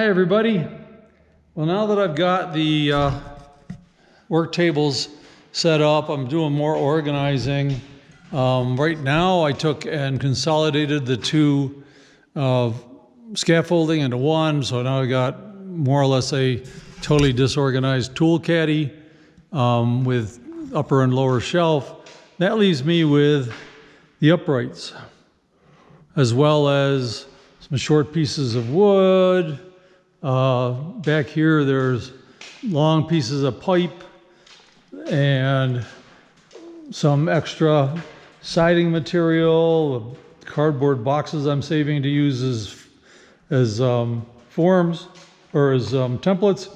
Hi everybody. Well, now that I've got the work tables set up, I'm doing more organizing. Right now I took and consolidated the two scaffolding into one, so now I got more or less a totally disorganized tool caddy with upper and lower shelf. That leaves me with the uprights, as well as some short pieces of wood. Back here there's long pieces of pipe and some extra siding material, cardboard boxes I'm saving to use as forms or as templates.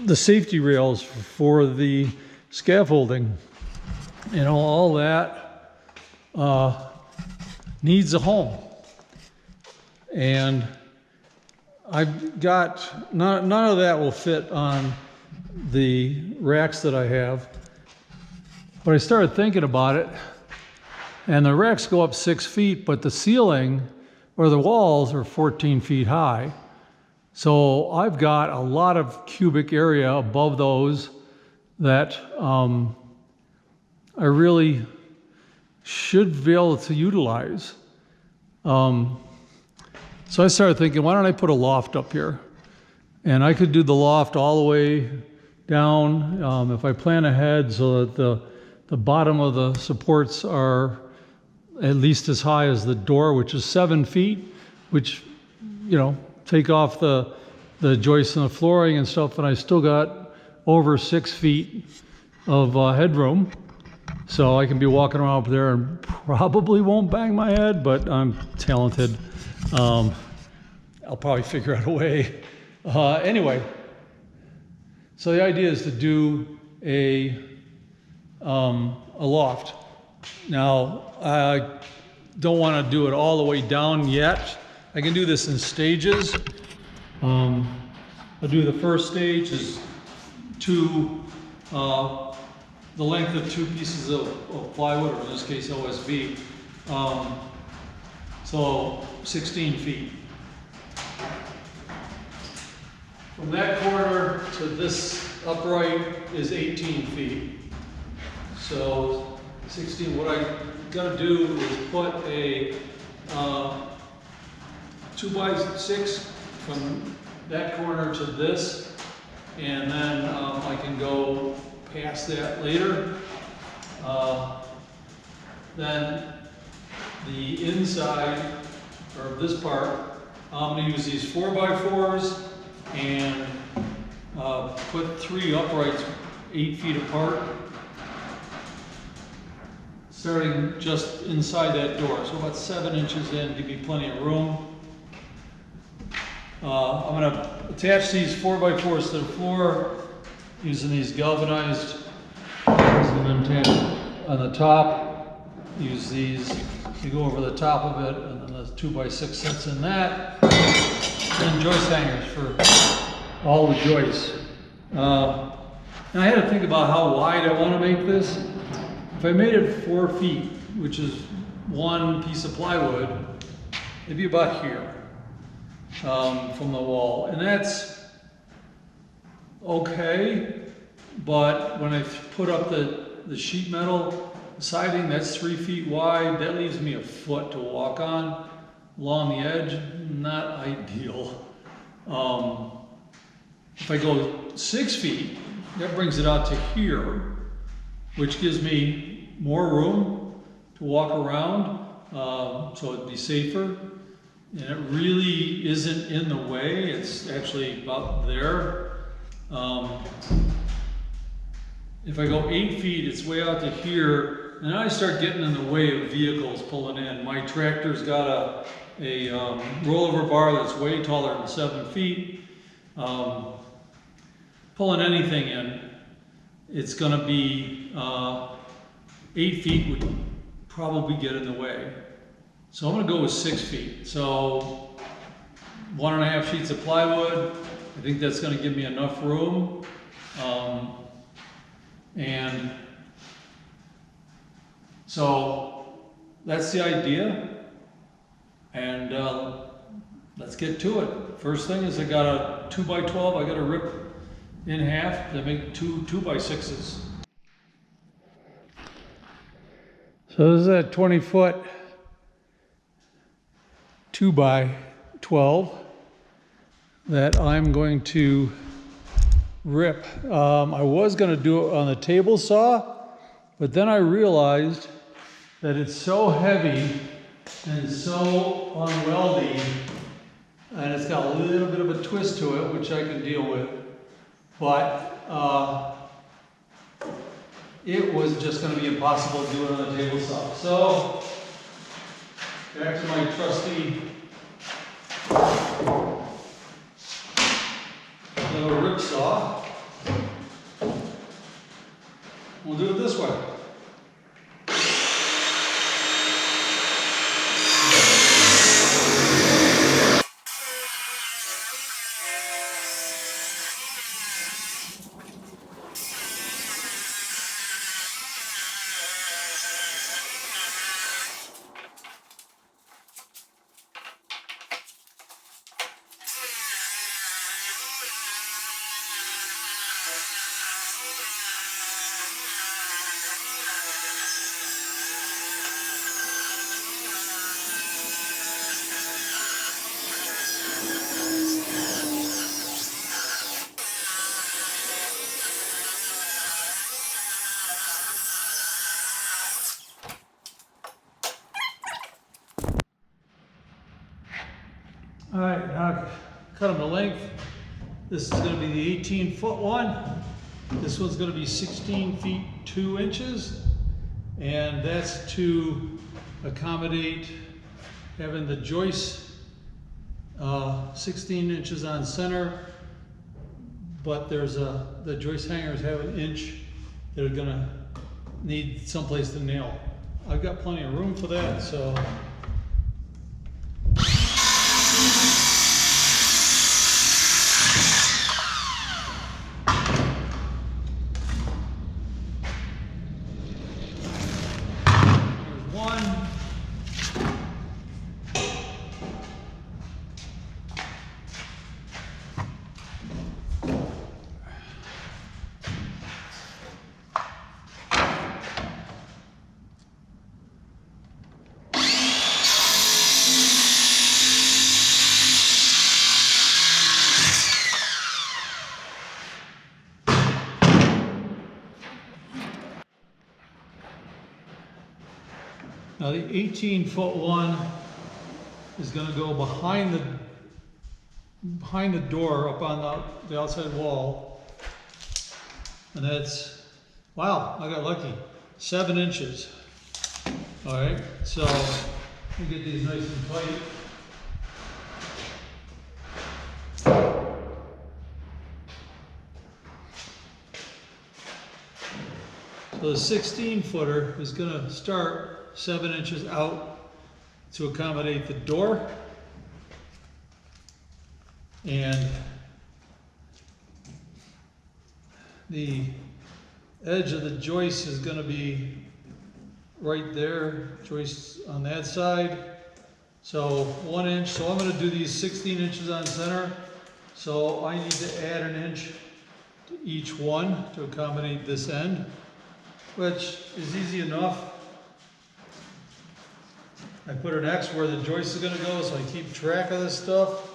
The safety rails for the scaffolding, you know, all that needs a home. And I've got, none of that will fit on the racks that I have. But I started thinking about it, and the racks go up 6 feet, but the ceiling or the walls are 14 feet high. So I've got a lot of cubic area above those that I really should be able to utilize. So I started thinking, why don't I put a loft up here? And I could do the loft all the way down if I plan ahead so that the bottom of the supports are at least as high as the door, which is 7 feet, which, you know, take off the joists and the flooring and stuff, and I still got over 6 feet of headroom. So I can be walking around up there and probably won't bang my head, but I'm talented. I'll probably figure out a way. Anyway, so the idea is to do a loft. Now, I don't want to do it all the way down yet. I can do this in stages. I'll do the first stage is the length of 2 pieces of plywood, or in this case OSB. So 16 feet. From that corner to this upright is 18 feet. So 16, what I gotta do is put a 2x6 from that corner to this, and then I can go past that later. Then the inside, or this part, I'm going to use these 4x4s and put 3 uprights 8 feet apart, starting just inside that door, so about 7 inches in, give me plenty of room. I'm going to attach these 4x4s to the floor using these galvanized and attach on the top. Use these to go over the top of it, and then the 2x6 sets in that, and joist hangers for all the joists. And I had to think about how wide I want to make this. If I made it 4 feet, which is 1 piece of plywood, it'd be about here from the wall, and that's okay. But when I put up the sheet metal siding, that's 3 feet wide. That leaves me a foot to walk on along the edge. Not ideal. If I go 6 feet, that brings it out to here, which gives me more room to walk around, so it'd be safer. And it really isn't in the way. It's actually about there. If I go 8 feet, it's way out to here, and then I start getting in the way of vehicles pulling in. My tractor's got a rollover bar that's way taller than 7 feet. Pulling anything in, it's going to be 8 feet would probably get in the way. So I'm going to go with 6 feet. So 1.5 sheets of plywood. I think that's going to give me enough room. And so that's the idea. And let's get to it. First thing is I got a 2x12. I got to rip in half to make two 2x6s. So this is a 20-foot 2x12 that I'm going to rip. I was going to do it on the table saw, but then I realized that it's so heavy and so unwieldy, and it's got a little bit of a twist to it, which I can deal with. But it was just going to be impossible to do it on the table saw. So back to my trusty little rip saw. We'll do it this way. All right, now cut them to length. This is going to be the 18-foot one. This one's going to be 16 feet 2 inches, and that's to accommodate having the joist 16 inches on center, but there's the joist hangers have an inch that are going to need someplace to nail. I've got plenty of room for that, so. Now the 18-foot one is going to go behind the door up on the outside wall, and that's, wow, I got lucky, 7 inches. All right, so let me get these nice and tight. So the 16-footer is going to start 7 inches out to accommodate the door, and the edge of the joist is going to be right there, joist on that side. So 1 inch, so I'm going to do these 16 inches on center, so I need to add an inch to each one to accommodate this end, which is easy enough. I put an X where the joist is going to go, so I keep track of this stuff.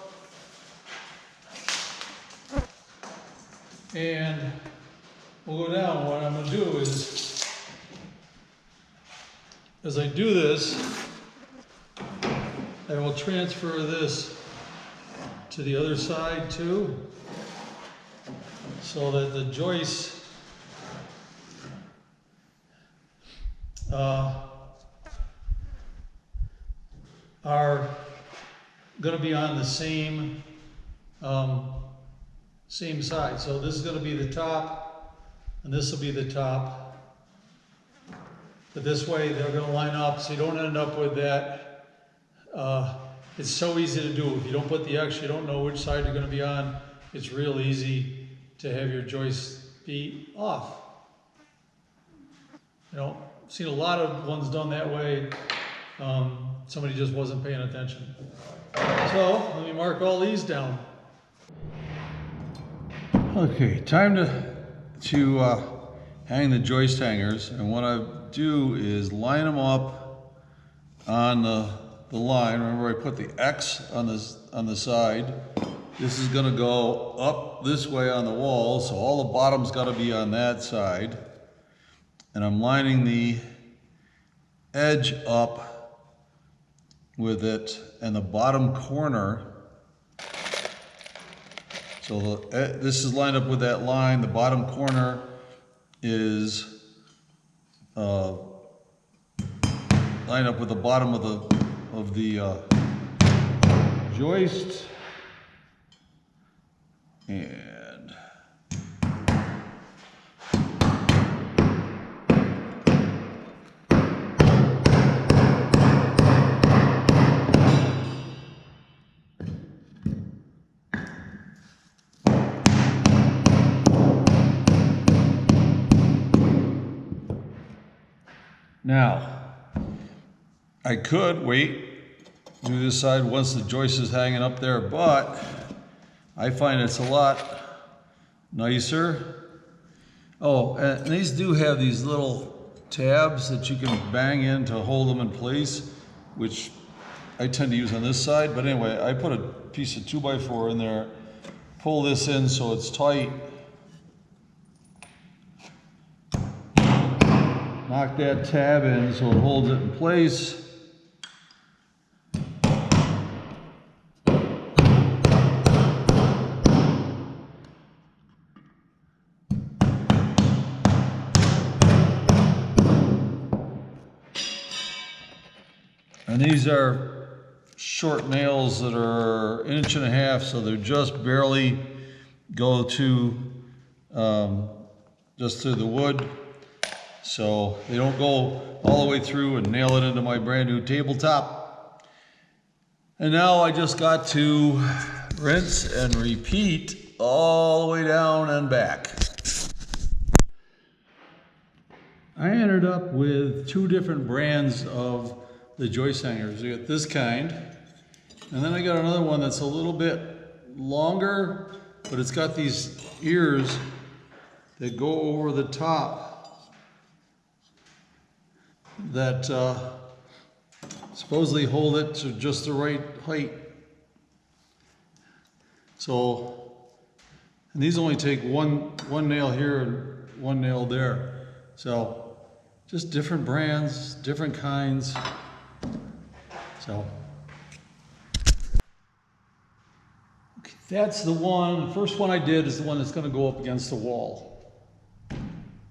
And we'll go down. What I'm going to do is, as I do this, I will transfer this to the other side too, so that the joists are going to be on the same side. So this is going to be the top, and this will be the top. But this way they're going to line up, so you don't end up with that. It's so easy to do. If you don't put the X, you don't know which side you're going to be on. It's real easy to have your joist be off. You know, I've seen a lot of ones done that way. Somebody just wasn't paying attention. So let me mark all these down. Okay, time to hang the joist hangers, and what I do is line them up on the line. Remember, I put the X on the side. This is going to go up this way on the wall, so all the bottom's got to be on that side. And I'm lining the edge up with it, and the bottom corner. So this is lined up with that line. The bottom corner is lined up with the bottom of the joist. And now, I could wait, do this side once the joist is hanging up there, but I find it's a lot nicer. Oh, and these do have these little tabs that you can bang in to hold them in place, which I tend to use on this side. But anyway, I put a piece of 2x4 in there, pull this in so it's tight, knock that tab in so it holds it in place. And these are short nails that are 1.5 inches, so they're just barely go to just through the wood. So they don't go all the way through and nail it into my brand new tabletop. And now I just got to rinse and repeat all the way down and back. I ended up with 2 different brands of the joist hangers. You got this kind, and then I got another one that's a little bit longer, but it's got these ears that go over the top that supposedly hold it to just the right height. So, and these only take one nail here and 1 nail there. So, just different brands, different kinds. So, okay, that's the one. The first one I did is the one that's going to go up against the wall.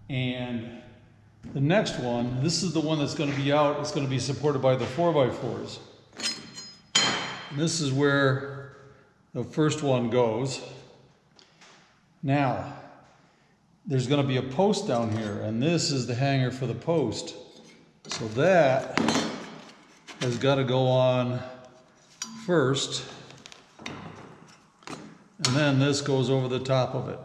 And the next one, this is the one that's going to be out. It's going to be supported by the 4x4s. And this is where the first one goes. Now, there's going to be a post down here, and this is the hanger for the post. So that has got to go on first, and then this goes over the top of it.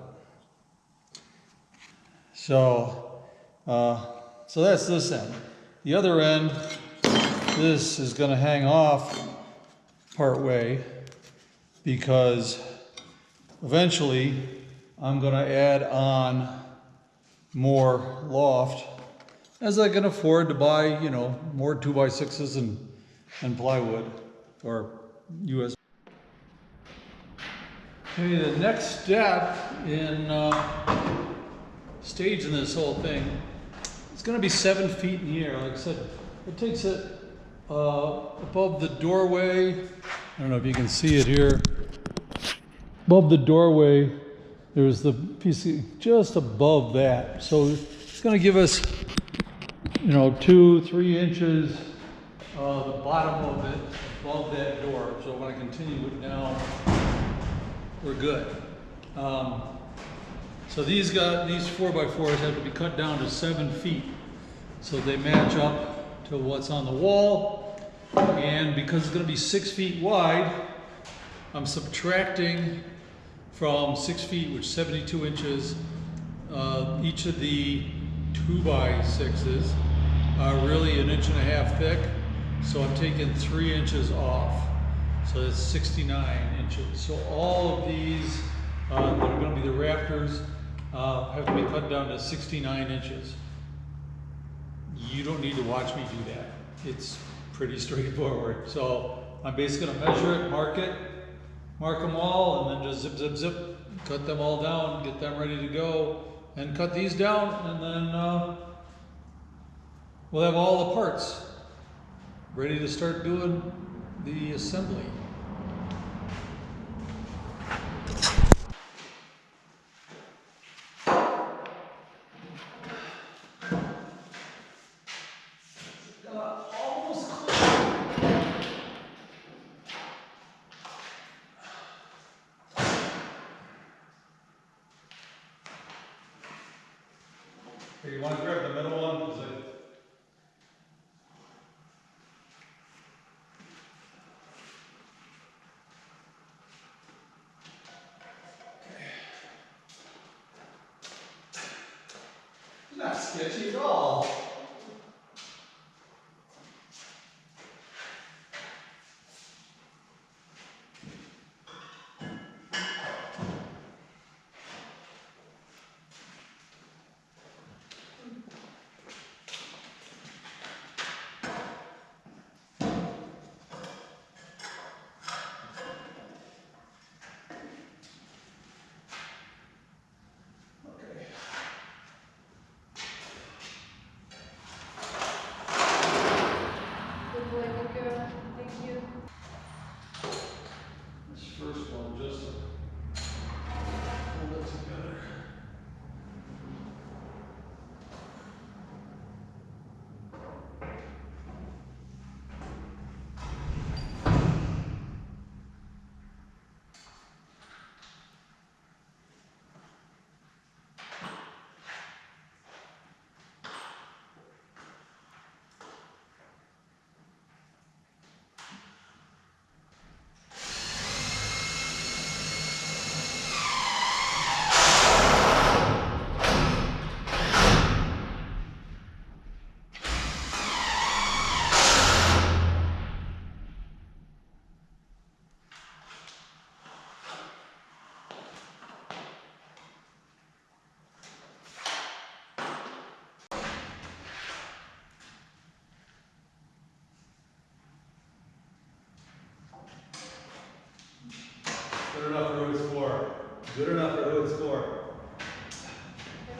So, so that's this end. The other end, this is going to hang off part way, because eventually I'm going to add on more loft as I can afford to buy, you know, more 2x6s and plywood or US. Okay, the next step in staging this whole thing, it's going to be 7 feet in the air. Like I said, it takes it above the doorway. I don't know if you can see it here. Above the doorway, there's the piece just above that. So it's going to give us, you know, 2-3 inches the bottom of it above that door. So when I continue it down, we're good. So these 4x4s have to be cut down to 7 feet, so they match up to what's on the wall. And because it's going to be 6 feet wide, I'm subtracting from 6 feet, which is 72 inches. Each of the 2x6s are really 1.5 inches thick, So I'm taking 3 inches off. So that's 69 inches. So all of these that are going to be the rafters have to be cut down to 69 inches. You don't need to watch me do that. It's pretty straightforward. So I'm basically going to measure it, mark them all, and then just zip, zip, zip, cut them all down, get them ready to go, and cut these down, and then we'll have all the parts ready to start doing the assembly. Almost clear. Hey, you want to grab the middle one? Not sketchy at all. First one, just hold it together. Good enough for who it's for. Good enough for who it's for.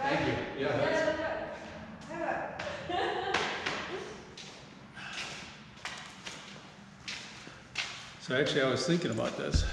Thank you. Yeah, that's. So actually I was thinking about this.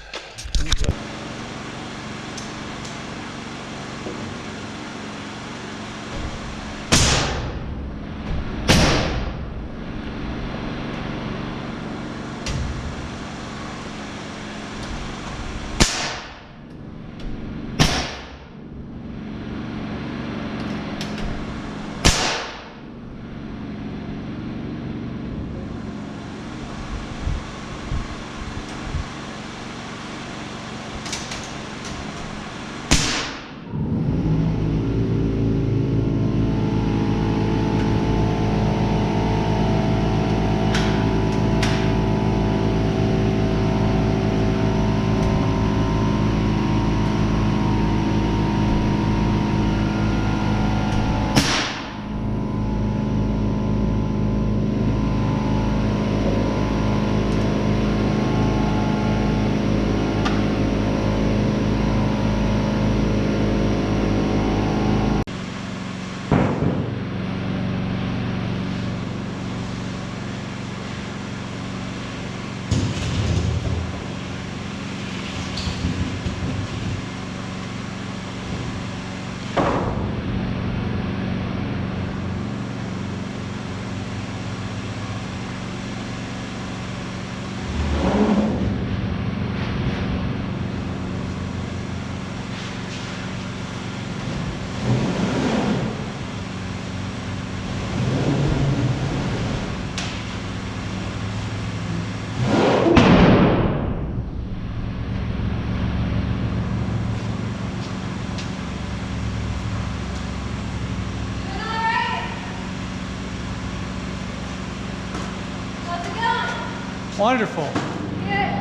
Wonderful. Good.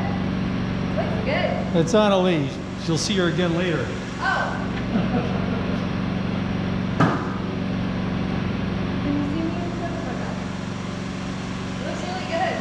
Looks good. It's on a leash. You'll see her again later. Oh. Can you see me in front of her? It looks really good.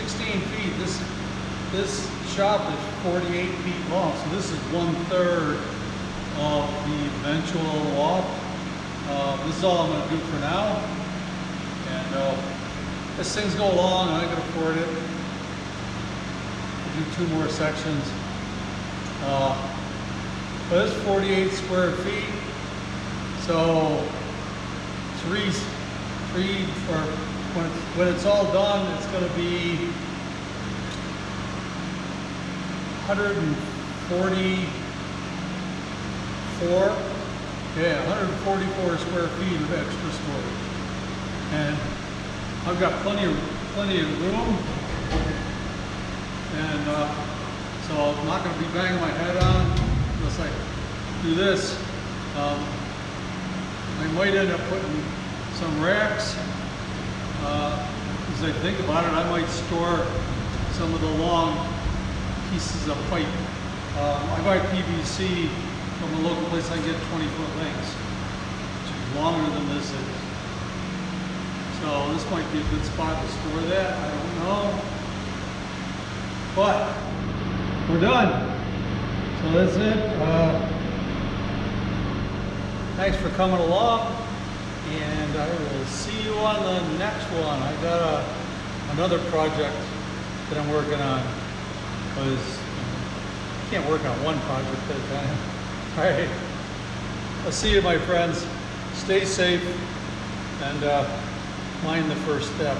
16 feet. This shop is 48 feet long, so this is 1/3 of the eventual loft. This is all I'm going to do for now. And as things go along, I can afford it. I'll do 2 more sections. But it's 48 square feet. So three for when it's all done, it's going to be 144. Yeah, 144 square feet of extra storage, and I've got plenty of room, and so I'm not going to be banging my head on unless I do this. I might end up putting some racks. As I think about it, I might store some of the long pieces of pipe. I buy PVC from a local place. I get 20-foot lengths, which is longer than this is. So this might be a good spot to store that. I don't know. But we're done. So that's it. Thanks for coming along, and I will see you on the next one. I got another project that I'm working on, because you can't work on one project at a time. All right, I'll see you, my friends. Stay safe, and mind the first step.